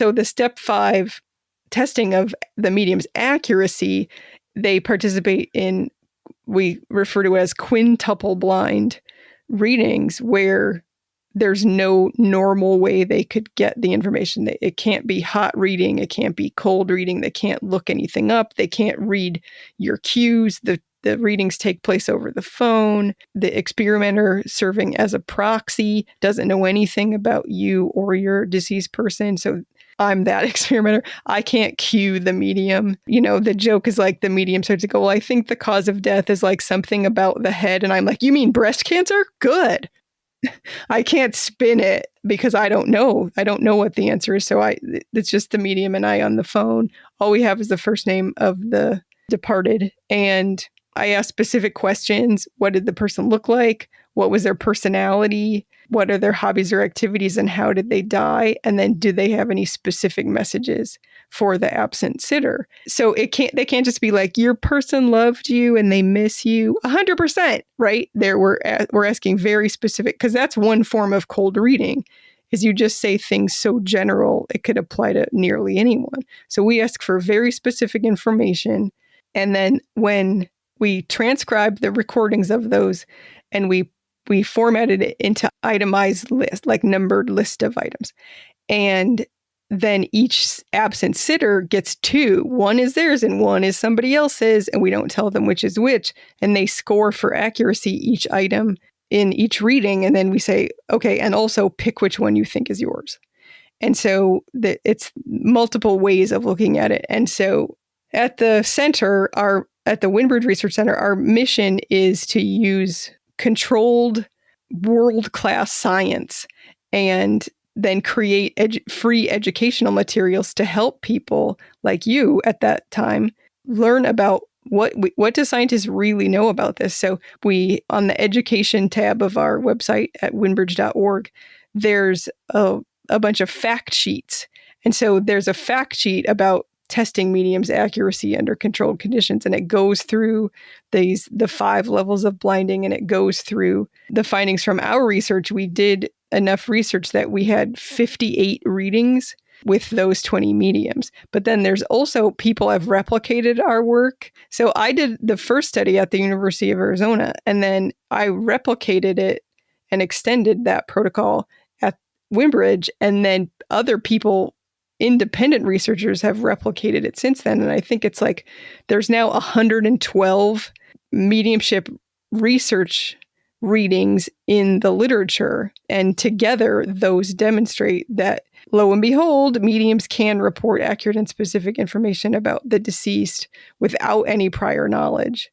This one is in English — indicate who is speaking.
Speaker 1: So the step 5 testing of the medium's accuracy, they participate in, we refer to as quintuple blind readings, where there's no normal way they could get the information. It can't be hot reading. It can't be cold reading. They can't look anything up. They can't read your cues. The readings take place over the phone. The experimenter, serving as a proxy, doesn't know anything about you or your deceased person. So I'm that experimenter. I can't cue the medium. The joke is like the medium starts to go, well, I think the cause of death is like something about the head. And I'm like, you mean breast cancer? Good. I can't spin it because I don't know. I don't know what the answer is. So it's just the medium and I on the phone. All we have is the first name of the departed. And I ask specific questions. What did the person look like? What was their personality? What are their hobbies or activities, and how did they die? And then do they have any specific messages for the absent sitter? So they can't just be like, your person loved you and they miss you 100%, right? We're asking very specific, because that's one form of cold reading, is you just say things so general it could apply to nearly anyone. So we ask for very specific information, and then when we transcribe the recordings of those and we formatted it into itemized list, like numbered list of items. And then each absent sitter gets 2. One is theirs and one is somebody else's, and we don't tell them which is which. And they score for accuracy each item in each reading. And then we say, okay, and also pick which one you think is yours. And so it's multiple ways of looking at it. And so at the center, at the Windbridge Research Center, our mission is to use controlled world-class science and then create free educational materials to help people like you at that time learn about what do scientists really know about this. So we, on the education tab of our website at windbridge.org, there's a bunch of fact sheets. And so there's a fact sheet about testing medium's accuracy under controlled conditions. And it goes through the 5 levels of blinding, and it goes through the findings from our research. We did enough research that we had 58 readings with those 20 mediums. But then there's also people have replicated our work. So I did the first study at the University of Arizona, and then I replicated it and extended that protocol at Windbridge. And then other people, independent researchers, have replicated it since then. And I think it's like there's now 112 mediumship research readings in the literature. And together, those demonstrate that, lo and behold, mediums can report accurate and specific information about the deceased without any prior knowledge.